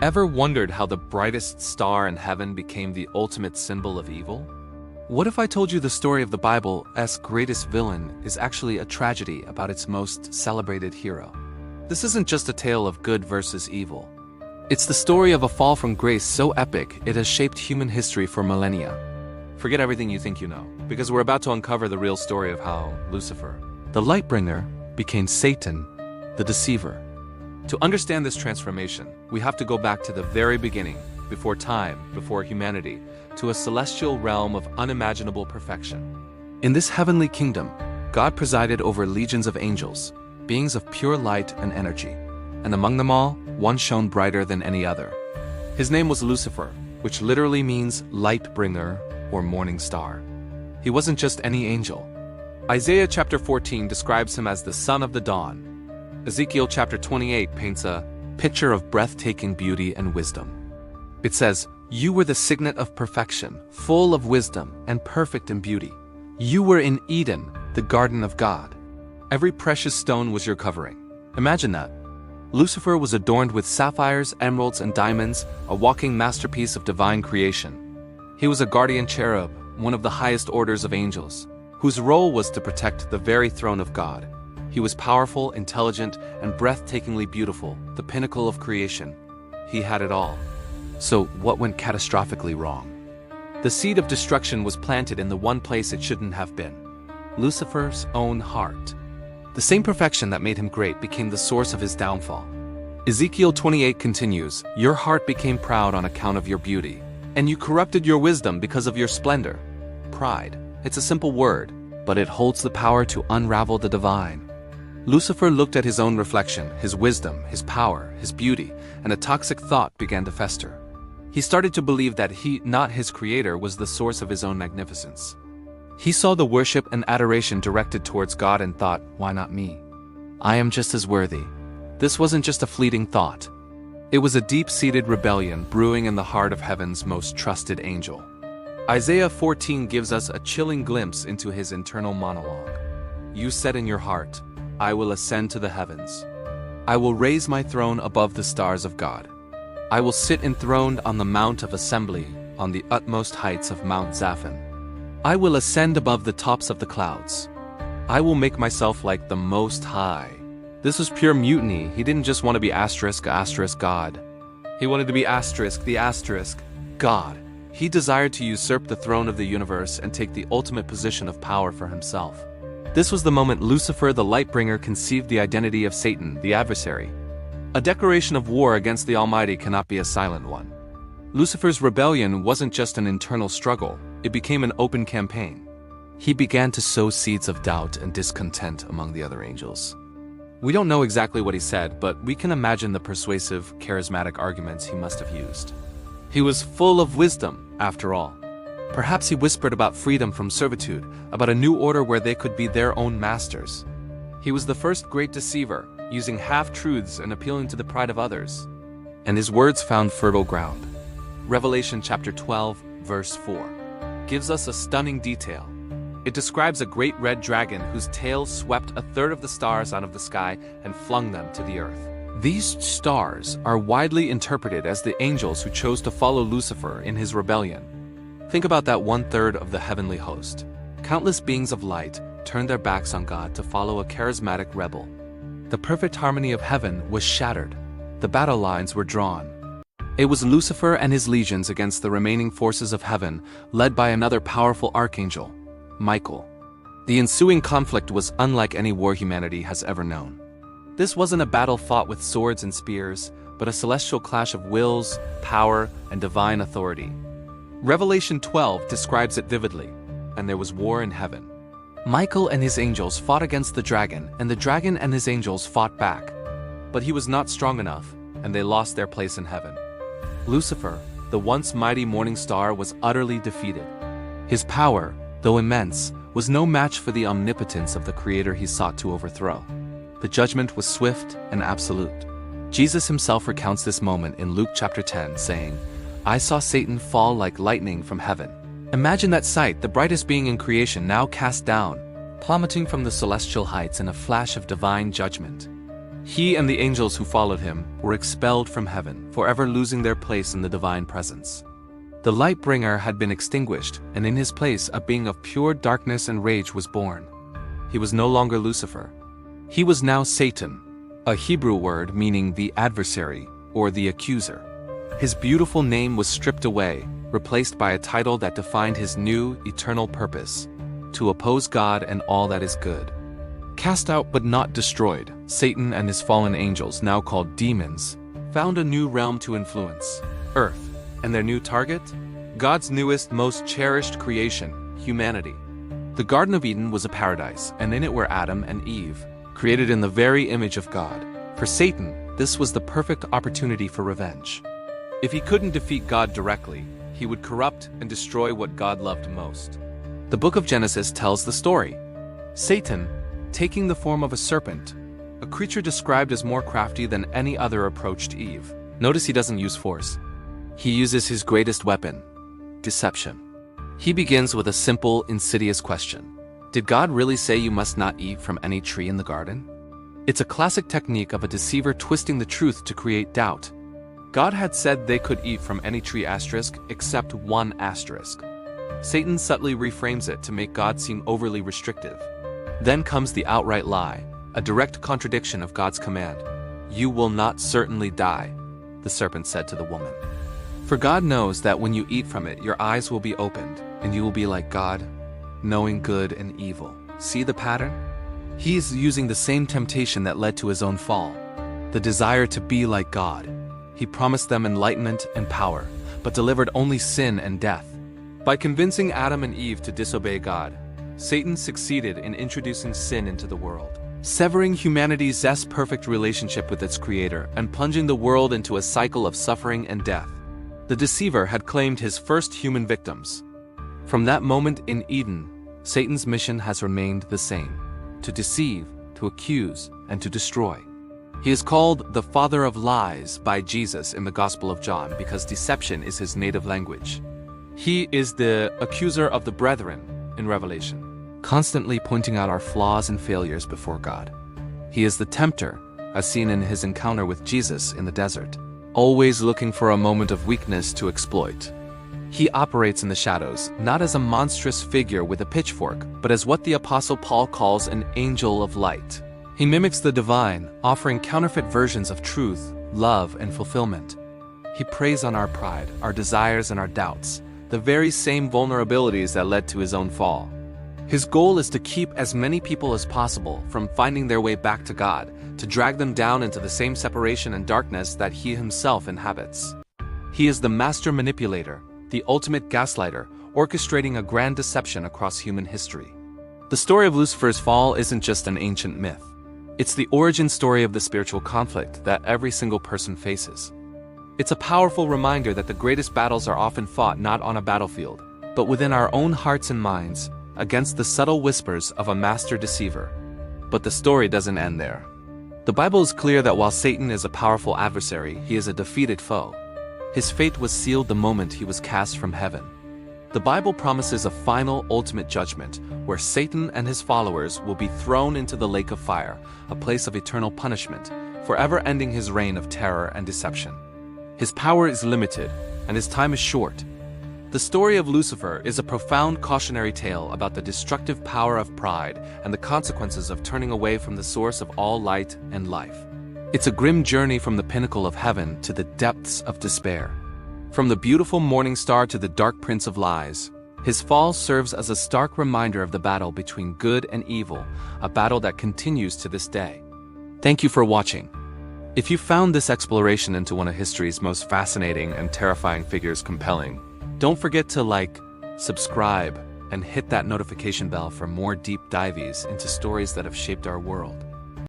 Ever wondered how the brightest star in heaven became the ultimate symbol of evil? What if I told you the story of the Bible's greatest villain is actually a tragedy about its most celebrated hero? This isn't just a tale of good versus evil. It's the story of a fall from grace so epic it has shaped human history for millennia. Forget everything you think you know, because we're about to uncover the real story of how Lucifer, the light-bringer, became Satan, the deceiver. To understand this transformation, we have to go back to the very beginning, before time, before humanity, to a celestial realm of unimaginable perfection. In this heavenly kingdom, God presided over legions of angels, beings of pure light and energy, and among them all, one shone brighter than any other. His name was Lucifer, which literally means light bringer or morning star. He wasn't just any angel. Isaiah chapter 14 describes him as the son of the dawn. Ezekiel chapter 28 paints a picture of breathtaking beauty and wisdom. It says, "You were the signet of perfection, full of wisdom and perfect in beauty. You were in Eden, the garden of God. Every precious stone was your covering." Imagine that. Lucifer was adorned with sapphires, emeralds, and diamonds, a walking masterpiece of divine creation. He was a guardian cherub, one of the highest orders of angels, whose role was to protect the very throne of God. He was powerful, intelligent, and breathtakingly beautiful, the pinnacle of creation. He had it all. So what went catastrophically wrong? The seed of destruction was planted in the one place it shouldn't have been: Lucifer's own heart. The same perfection that made him great became the source of his downfall. Ezekiel 28 continues, "Your heart became proud on account of your beauty, and you corrupted your wisdom because of your splendor." Pride. It's a simple word, but it holds the power to unravel the divine. Lucifer looked at his own reflection, his wisdom, his power, his beauty, and a toxic thought began to fester. He started to believe that he, not his creator, was the source of his own magnificence. He saw the worship and adoration directed towards God and thought, why not me? I am just as worthy. This wasn't just a fleeting thought. It was a deep-seated rebellion brewing in the heart of heaven's most trusted angel. Isaiah 14 gives us a chilling glimpse into his internal monologue. "You said in your heart, I will ascend to the heavens. I will raise my throne above the stars of God. I will sit enthroned on the Mount of Assembly, on the utmost heights of Mount Zaphon. I will ascend above the tops of the clouds. I will make myself like the Most High." This was pure mutiny. He didn't just want to be asterisk God. He wanted to be the God. He desired to usurp the throne of the universe and take the ultimate position of power for himself. This was the moment Lucifer the Lightbringer conceived the identity of Satan, the adversary. A declaration of war against the Almighty cannot be a silent one. Lucifer's rebellion wasn't just an internal struggle, it became an open campaign. He began to sow seeds of doubt and discontent among the other angels. We don't know exactly what he said, but we can imagine the persuasive, charismatic arguments he must have used. He was full of wisdom, after all. Perhaps he whispered about freedom from servitude, about a new order where they could be their own masters. He was the first great deceiver, using half-truths and appealing to the pride of others. And his words found fertile ground. Revelation chapter 12, verse 4, gives us a stunning detail. It describes a great red dragon whose tail swept a third of the stars out of the sky and flung them to the earth. These stars are widely interpreted as the angels who chose to follow Lucifer in his rebellion. Think about that one-third of the heavenly host. Countless beings of light turned their backs on God to follow a charismatic rebel. The perfect harmony of heaven was shattered. The battle lines were drawn. It was Lucifer and his legions against the remaining forces of heaven, led by another powerful archangel, Michael. The ensuing conflict was unlike any war humanity has ever known. This wasn't a battle fought with swords and spears, but a celestial clash of wills, power, and divine authority. Revelation 12 describes it vividly, and there was war in heaven. Michael and his angels fought against the dragon, and the dragon and his angels fought back. But he was not strong enough, and they lost their place in heaven. Lucifer, the once mighty morning star, was utterly defeated. His power, though immense, was no match for the omnipotence of the Creator he sought to overthrow. The judgment was swift and absolute. Jesus himself recounts this moment in Luke chapter 10, saying, "I saw Satan fall like lightning from heaven." Imagine that sight, the brightest being in creation now cast down, plummeting from the celestial heights in a flash of divine judgment. He and the angels who followed him were expelled from heaven, forever losing their place in the divine presence. The light bringer had been extinguished, and in his place a being of pure darkness and rage was born. He was no longer Lucifer. He was now Satan, a Hebrew word meaning the adversary or the accuser. His beautiful name was stripped away, replaced by a title that defined his new, eternal purpose: to oppose God and all that is good. Cast out but not destroyed, Satan and his fallen angels, now called demons, found a new realm to influence: Earth. And their new target? God's newest, most cherished creation, humanity. The Garden of Eden was a paradise, and in it were Adam and Eve, created in the very image of God. For Satan, this was the perfect opportunity for revenge. If he couldn't defeat God directly, he would corrupt and destroy what God loved most. The book of Genesis tells the story. Satan, taking the form of a serpent, a creature described as more crafty than any other, approached Eve. Notice he doesn't use force. He uses his greatest weapon: deception. He begins with a simple, insidious question. Did God really say you must not eat from any tree in the garden? It's a classic technique of a deceiver twisting the truth to create doubt. God had said they could eat from any tree except one asterisk. Satan subtly reframes it to make God seem overly restrictive. Then comes the outright lie, a direct contradiction of God's command. You will not certainly die, the serpent said to the woman. For God knows that when you eat from it, your eyes will be opened, and you will be like God, knowing good and evil. See the pattern? He is using the same temptation that led to his own fall, the desire to be like God. He promised them enlightenment and power, but delivered only sin and death. By convincing Adam and Eve to disobey God, Satan succeeded in introducing sin into the world, severing humanity's perfect relationship with its creator and plunging the world into a cycle of suffering and death. The deceiver had claimed his first human victims. From that moment in Eden, Satan's mission has remained the same: to deceive, to accuse, and to destroy. He is called the father of lies by Jesus in the Gospel of John because deception is his native language. He is the accuser of the brethren in Revelation, constantly pointing out our flaws and failures before God. He is the tempter, as seen in his encounter with Jesus in the desert, always looking for a moment of weakness to exploit. He operates in the shadows, not as a monstrous figure with a pitchfork, but as what the Apostle Paul calls an angel of light. He mimics the divine, offering counterfeit versions of truth, love, and fulfillment. He preys on our pride, our desires, and our doubts, the very same vulnerabilities that led to his own fall. His goal is to keep as many people as possible from finding their way back to God, to drag them down into the same separation and darkness that he himself inhabits. He is the master manipulator, the ultimate gaslighter, orchestrating a grand deception across human history. The story of Lucifer's fall isn't just an ancient myth. It's the origin story of the spiritual conflict that every single person faces. It's a powerful reminder that the greatest battles are often fought not on a battlefield, but within our own hearts and minds, against the subtle whispers of a master deceiver. But the story doesn't end there. The Bible is clear that while Satan is a powerful adversary, he is a defeated foe. His fate was sealed the moment he was cast from heaven. The Bible promises a final, ultimate judgment, where Satan and his followers will be thrown into the lake of fire, a place of eternal punishment, forever ending his reign of terror and deception. His power is limited, and his time is short. The story of Lucifer is a profound cautionary tale about the destructive power of pride and the consequences of turning away from the source of all light and life. It's a grim journey from the pinnacle of heaven to the depths of despair. From the beautiful morning star to the dark prince of lies, his fall serves as a stark reminder of the battle between good and evil, a battle that continues to this day. Thank you for watching. If you found this exploration into one of history's most fascinating and terrifying figures compelling, don't forget to like, subscribe, and hit that notification bell for more deep dives into stories that have shaped our world.